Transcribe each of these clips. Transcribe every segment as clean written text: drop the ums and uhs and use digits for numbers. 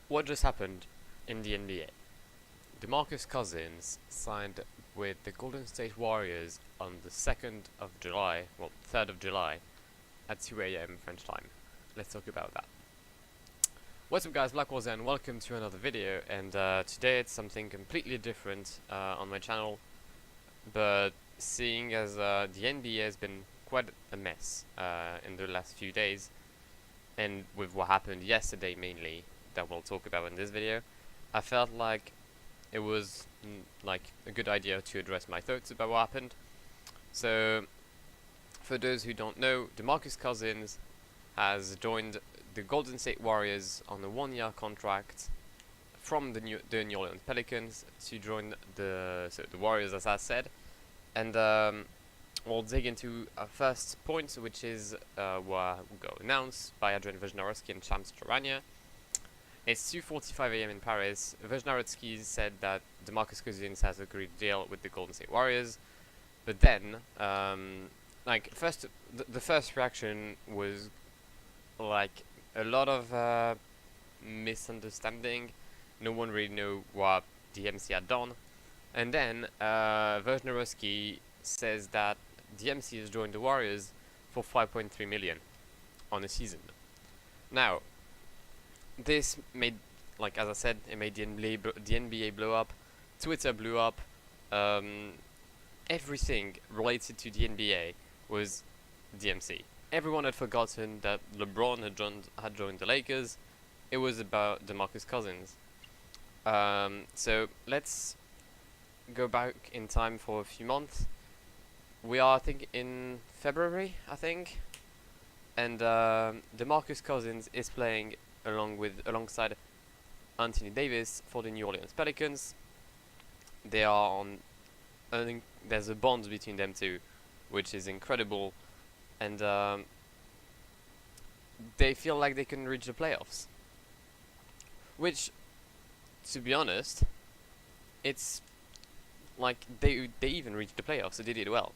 What just happened in the NBA? Demarcus Cousins signed with the Golden State Warriors on the 2nd of July, well, 3rd of July, at 2 a.m. French time. Let's talk about that. What's up guys, Blackwar and welcome to another video, and today it's something completely different on my channel, but seeing as the NBA has been quite a mess in the last few days, and with what happened yesterday mainly, that we'll talk about in this video, I felt like it was like a good idea to address my thoughts about what happened. So, for those who don't know, Demarcus Cousins has joined the Golden State Warriors on a 1-year contract from the New Orleans Pelicans to join the Warriors, as I said. And we'll dig into our first point, which is what got announced by Adrian Wojnarowski and Shams Charania. It's 2:45 a.m. in Paris. Wojnarowski said that Demarcus Cousins has agreed to deal with the Golden State Warriors, but then, the first reaction was like a lot of misunderstanding. No one really knew what DMC had done, and then Wojnarowski says that DMC has joined the Warriors for 5.3 million on a season. Now, this made, like as I said, it made the NBA blow up, Twitter blew up, everything related to the NBA was DMC. Everyone had forgotten that LeBron had joined the Lakers. It was about Demarcus Cousins. So let's go back in time for a few months. We are, I think, in February, and Demarcus Cousins is playing alongside Anthony Davis for the New Orleans Pelicans. They are on. There's a bond between them two, which is incredible, and they feel like they can reach the playoffs. Which, to be honest, it's like they even reached the playoffs. They did it well.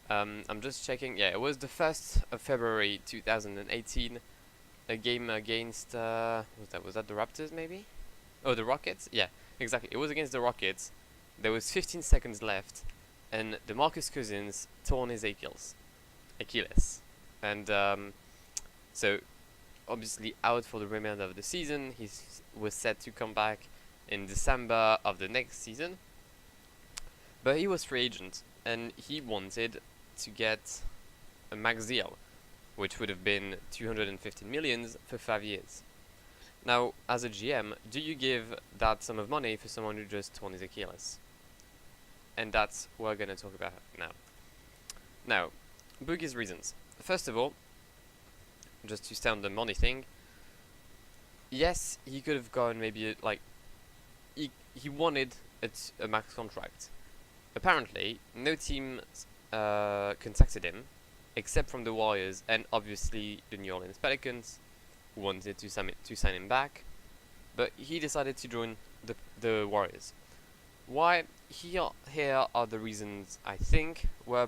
I'm just checking. Yeah, it was the 1st of February 2018. A game against was that the Raptors maybe? Oh, the Rockets? Yeah, exactly. It was against the Rockets. There was 15 seconds left, and Demarcus Cousins torn his Achilles, and so obviously out for the remainder of the season. He was set to come back in December of the next season, but he was free agent, and he wanted to get a max deal, which would have been 250 million for 5 years. Now, as a GM, do you give that sum of money for someone who just torn his Achilles? And that's what we're going to talk about now. Now, Boogie's reasons. First of all, just to stay on the money thing, yes, he could have gone maybe he wanted a max contract. Apparently, no team contacted him, except from the Warriors and obviously the New Orleans Pelicans, who wanted to sign him back, but he decided to join the Warriors. Why? Here are the reasons I think were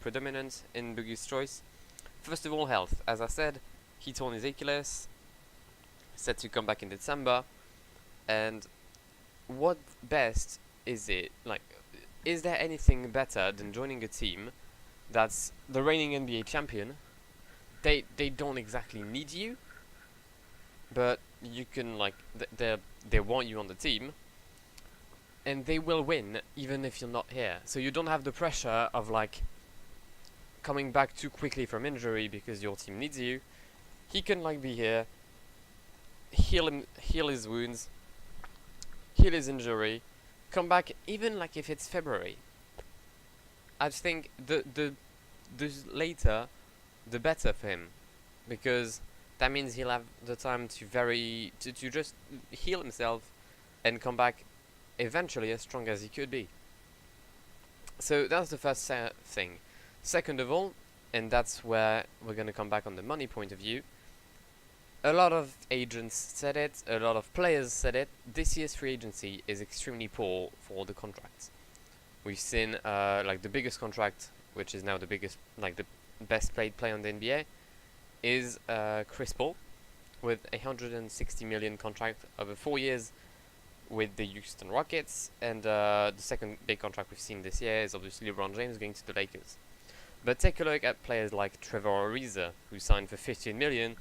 predominant in Boogie's choice. First of all, health. As I said, he torn his Achilles, set to come back in December, and what best is it? Is there anything better than joining a team that's the reigning NBA champion? They don't exactly need you, but you can they want you on the team, and they will win even if you're not here. So you don't have the pressure of coming back too quickly from injury because your team needs you. He can be here, heal his wounds, heal his injury, come back even if it's February. I think the later, the better for him, because that means he'll have the time to just heal himself and come back eventually as strong as he could be. So that's the first thing. Second of all, and that's where we're going to come back on the money point of view, a lot of agents said it, a lot of players said it, this year's free agency is extremely poor for the contracts. We've seen the biggest contract, which is now the biggest, the best paid player on the NBA, is Chris Paul, with a 160 million contract over 4 years with the Houston Rockets, and the second big contract we've seen this year is obviously LeBron James going to the Lakers. But take a look at players like Trevor Ariza, who signed for 15 million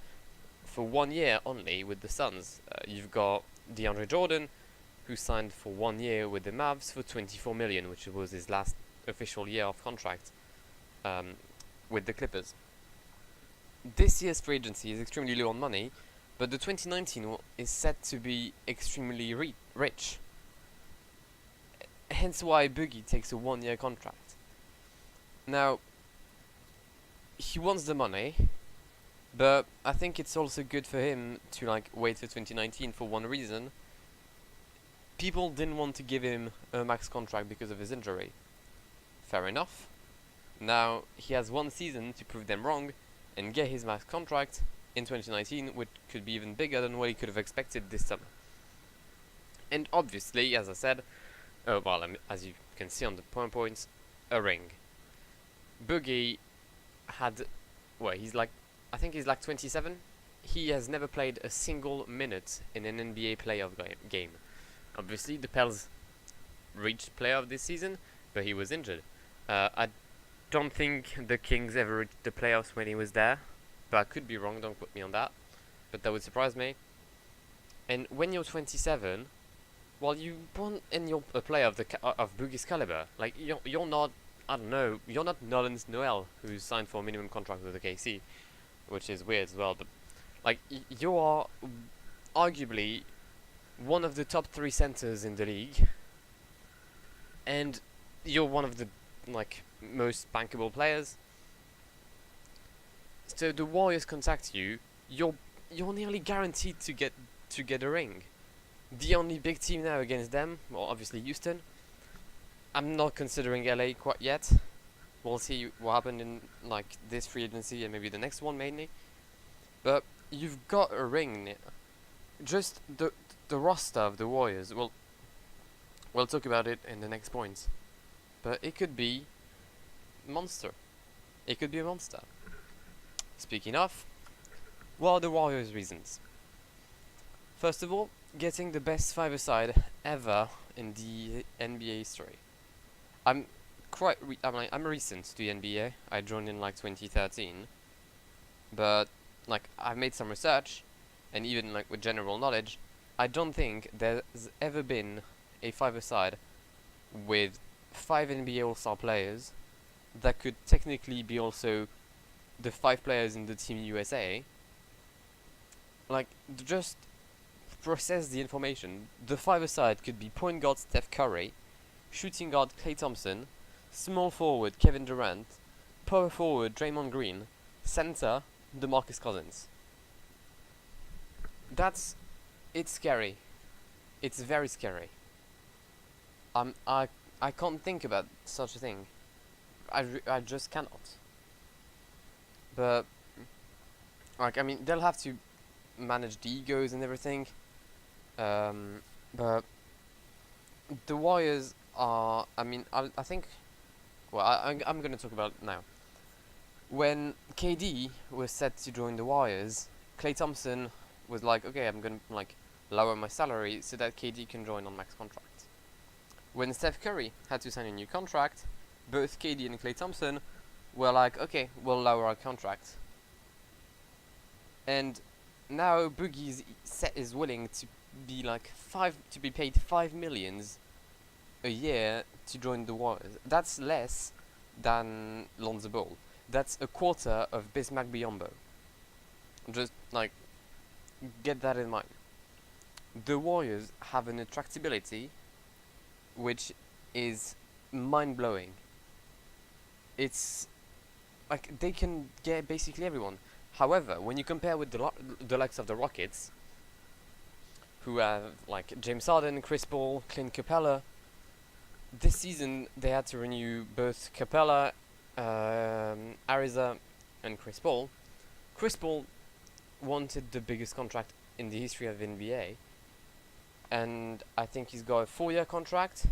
for 1 year only with the Suns. You've got DeAndre Jordan, who signed for 1 year with the Mavs for 24 million, which was his last official year of contract with the Clippers. This year's free agency is extremely low on money, but the 2019 is set to be extremely rich. Hence why Boogie takes a 1 year contract. Now, he wants the money, but I think it's also good for him to like wait for 2019 for one reason. People didn't want to give him a max contract because of his injury. Fair enough. Now he has 1 season to prove them wrong and get his max contract in 2019, which could be even bigger than what he could have expected this summer. And obviously, as I said, as you can see on the points, a ring. Boogie had, I think he's like 27. He has never played a single minute in an NBA playoff game. Obviously, the Pels reached playoff this season, but he was injured. I don't think the Kings ever reached the playoffs when he was there, but I could be wrong, don't quote me on that. But that would surprise me. And when you're 27, well, and you're a player of Boogie's caliber. Like you're not, I don't know, you're not Nolan Noel, who's signed for a minimum contract with the KC, which is weird as well. But like you are arguably one of the top 3 centers in the league, and you're one of the like most bankable players. So the Warriors contact you, you're nearly guaranteed to get a ring. The only big team now against them, well, obviously Houston. I'm not considering LA quite yet. We'll see what happens in like this free agency and maybe the next one mainly. But you've got a ring. Just the roster of the Warriors. We'll talk about it in the next points. But it could be monster. It could be a monster. Speaking of, what are the Warriors' reasons? First of all, getting the best five-a-side ever in the NBA history. I'm recent to the NBA. I joined in like 2013, but like I've made some research, and even like with general knowledge, I don't think there's ever been a five-a-side with 5 NBA All-Star players that could technically be also the 5 players in the Team USA. Like just process the information. The five-a-side could be point guard Steph Curry, shooting guard Klay Thompson, small forward Kevin Durant, power forward Draymond Green, center Demarcus Cousins. It's scary. It's very scary. I can't think about such a thing. I just cannot. But like I mean, they'll have to manage the egos and everything. But the Warriors are. I mean, I think. Well, I'm gonna talk about it now. When KD was set to join the Warriors, Klay Thompson was like, okay, I'm gonna like lower my salary so that KD can join on max contract. When Steph Curry had to sign a new contract, both KD and Klay Thompson were like, okay, we'll lower our contract. And now Boogie is willing to be like to be paid $5 million a year to join the Warriors. That's less than Lonzo Ball. That's a quarter of Bismack Biyombo. Just like get that in mind. The Warriors have an attractability which is mind-blowing. It's like they can get basically everyone. However, when you compare with the likes of the Rockets, who have like James Harden, Chris Paul, Clint Capella, this season they had to renew both Capella, Ariza, and Chris Paul. Chris Paul wanted the biggest contract in the history of the NBA, and I think he's got a 4-year contract.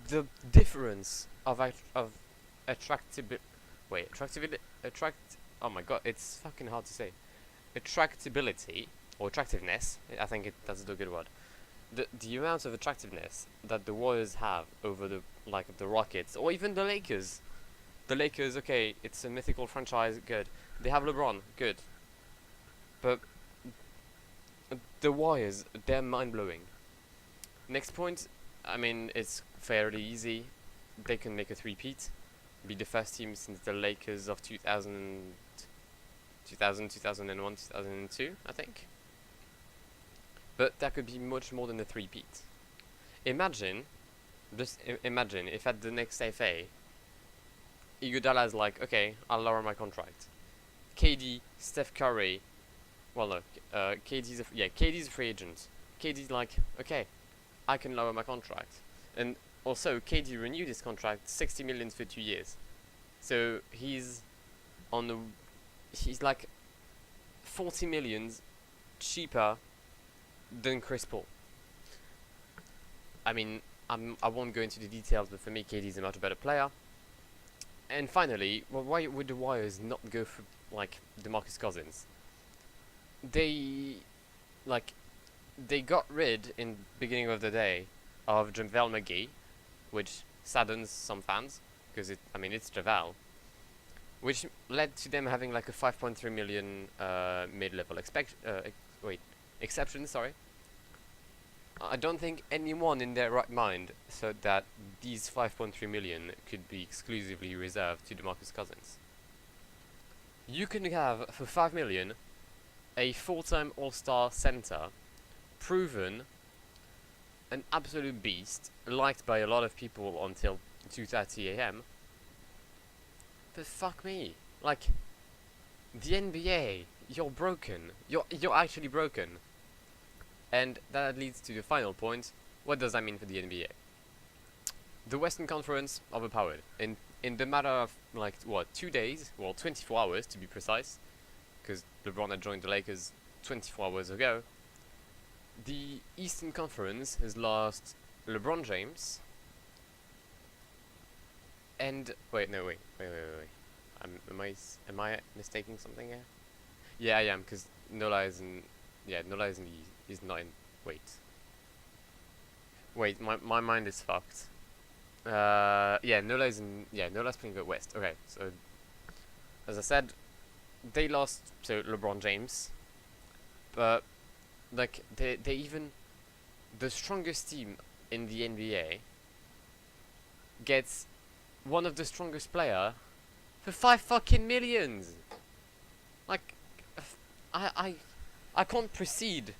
The difference of oh my god, it's fucking hard to say. Attractability or attractiveness. I think that's the good word. The amount of attractiveness that the Warriors have over the Rockets or even the Lakers. The Lakers, okay, it's a mythical franchise, good. They have LeBron, good. But the Warriors, they're mind-blowing. Next point, I mean, it's fairly easy. They can make a three-peat, be the first team since the Lakers of 2000, 2001, 2002, I think. But that could be much more than a three-peat. Imagine, just imagine if at the next FA, Iguodala's like, okay, I'll lower my contract. KD, Steph Curry, well no, KD's a free agent. KD's like, okay, I can lower my contract. And also, KD renewed his contract 60 million for 2 years. So he's like 40 millions cheaper than Chris Paul. I mean, I won't go into the details, but for me, KD's a much better player. And finally, well, why would the Warriors not go for like Demarcus Cousins? They got rid in beginning of the day of JaVale McGee, which saddens some fans because it's JaVale, which led to them having like a 5.3 million mid-level exception. Sorry. I don't think anyone in their right mind thought that these 5.3 million could be exclusively reserved to DeMarcus Cousins. You can have for 5 million a full-time all-star center, proven, an absolute beast, liked by a lot of people until 2:30 a.m. But fuck me, like the NBA, you're broken. You're actually broken. And that leads to the final point. What does that mean for the NBA? The Western Conference overpowered. In the matter of 2 days, well 24 hours to be precise, because LeBron had joined the Lakers 24 hours ago. The Eastern Conference has lost LeBron James. And wait. Am I mistaking something here? Yeah, I am, because Nola isn't not in. Wait, my mind is fucked. Nola's playing at West. Okay, so as I said, they lost to LeBron James, but like they even the strongest team in the NBA gets one of the strongest player for 5 fucking millions. Like, I can't proceed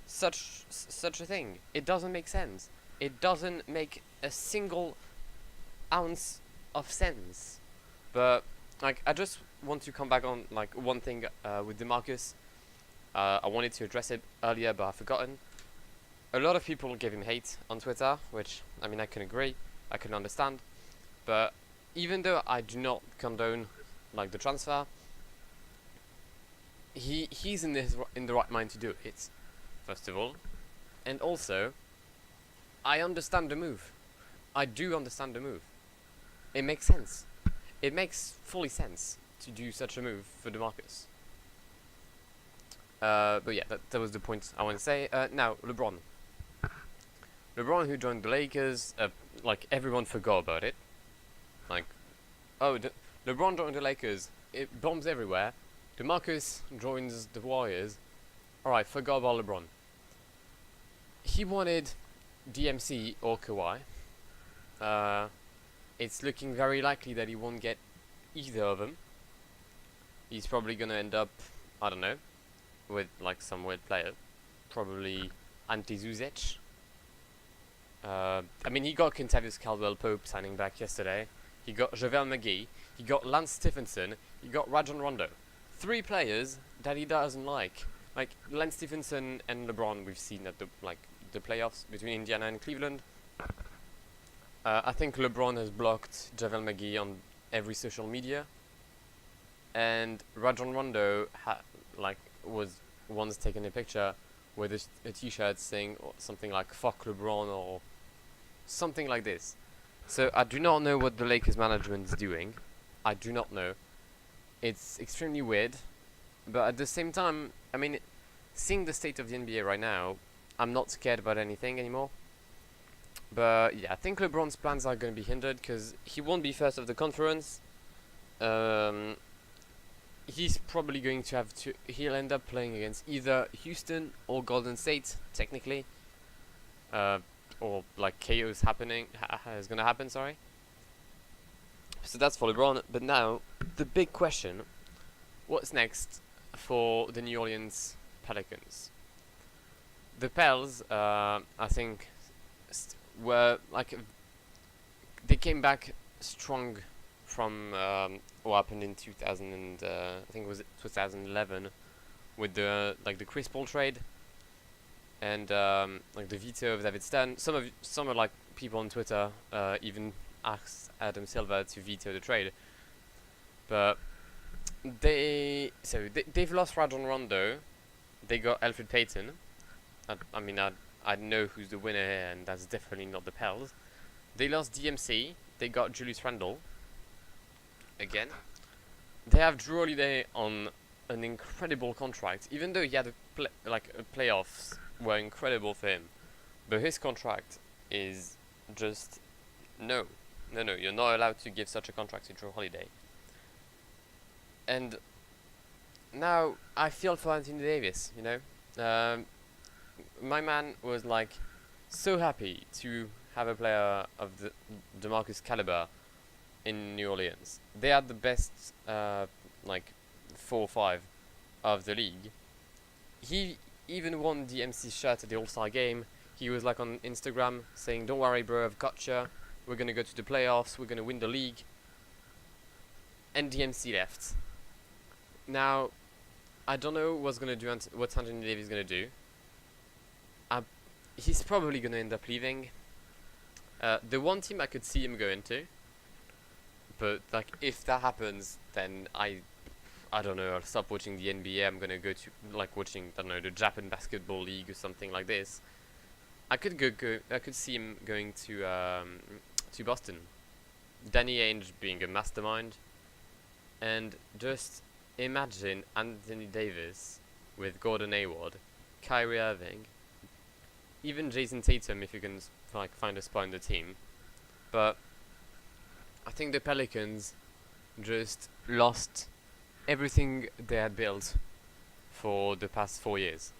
such a thing. It doesn't make sense. It doesn't make a single ounce of sense. But like, I just want to come back on like one thing with Demarcus. I wanted to address it earlier, but I've forgotten. A lot of people gave him hate on Twitter, which I mean I can agree, I can understand. But even though I do not condone like the transfer, he's in the right mind to do it, first of all, and also I understand the move. I do understand the move. It makes sense. It makes fully sense to do such a move for Demarcus. But yeah, that was the point I want to say. Now LeBron, who joined the Lakers, like everyone forgot about it. Like, oh, LeBron joined the Lakers. It bombs everywhere. DeMarcus joins the Warriors. Alright, forgot about LeBron. He wanted DMC or Kawhi. It's looking very likely that he won't get either of them. He's probably gonna end up, I don't know, with like some weird player. Probably Ante Zuzic. I mean, he got Kentavious Caldwell-Pope signing back yesterday. He got JaVale McGee. He got Lance Stephenson. He got Rajon Rondo. 3 players that he doesn't like. Like Lance Stephenson and LeBron, we've seen at the playoffs between Indiana and Cleveland. I think LeBron has blocked JaVale McGee on every social media, and Rajon Rondo was once taken a picture with a T-shirt saying something like "fuck LeBron" or something like this. So I do not know what the Lakers management is doing. I do not know. It's extremely weird, but at the same time, I mean, seeing the state of the NBA right now, I'm not scared about anything anymore. But yeah, I think LeBron's plans are going to be hindered because he won't be first of the conference. Um, he's probably going to have to. He'll end up playing against either Houston or Golden State, technically. Or like chaos happening is going to happen. Sorry. So that's for LeBron. But now the big question: what's next for the New Orleans Pelicans? The Pels, I think, were like they came back strong from what happened in 2000 and I think it was 2011 with the the Chris Paul trade and like the veto of David Stern. Some of like people on Twitter even asked Adam Silver to veto the trade, but they've lost Rajon Rondo. They got Alfred Payton. I know who's the winner here, and that's definitely not the Pels. They lost DMC. They got Julius Randle. Again. They have Drew Holiday on an incredible contract, even though he had playoffs were incredible for him. But his contract is just no. You're not allowed to give such a contract to Drew Holiday. And now I feel for Anthony Davis, you know. My man was like so happy to have a player of the Demarcus caliber in New Orleans. They had the best 4 or 5 of the league. He even won the MC shirt at the All-Star game. He was like on Instagram saying, "Don't worry, bro, I've got you. We're gonna go to the playoffs. We're gonna win the league." And DMC left. Now, I don't know what Anthony Davis is gonna do. He's probably gonna end up leaving. The one team I could see him going to, but like if that happens, then I don't know. I'll stop watching the NBA. I'm gonna go to watching the Japan Basketball League or something like this. I could I could see him going to Boston. Danny Ainge being a mastermind, and just imagine Anthony Davis with Gordon Hayward, Kyrie Irving, even Jason Tatum if you can find a spot in the team. But I think the Pelicans just lost everything they had built for the past 4 years.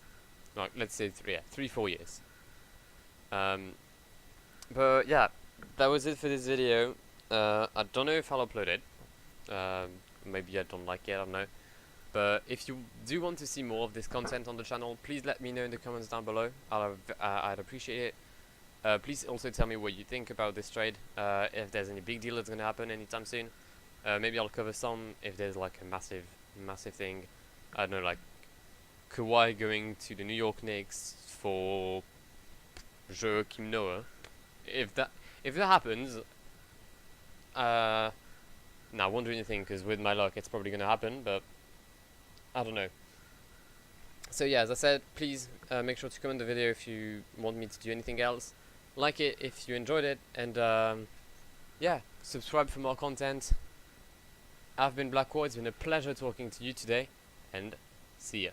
Let's say 3-4 years. But yeah, that was it for this video. I don't know if I'll upload it. Maybe I don't like it, I don't know. But if you do want to see more of this content on the channel, please let me know in the comments down below. I'd appreciate it. Please also tell me what you think about this trade. If there's any big deal that's going to happen anytime soon. Maybe I'll cover some if there's like a massive thing. I don't know, like Kawhi going to the New York Knicks for Joakim Noah. If that happens, I won't do anything because with my luck it's probably going to happen, but I don't know. So yeah, as I said, please make sure to comment the video if you want me to do anything else. Like it if you enjoyed it, and yeah, subscribe for more content. I've been Blackwar. It's been a pleasure talking to you today, and see ya.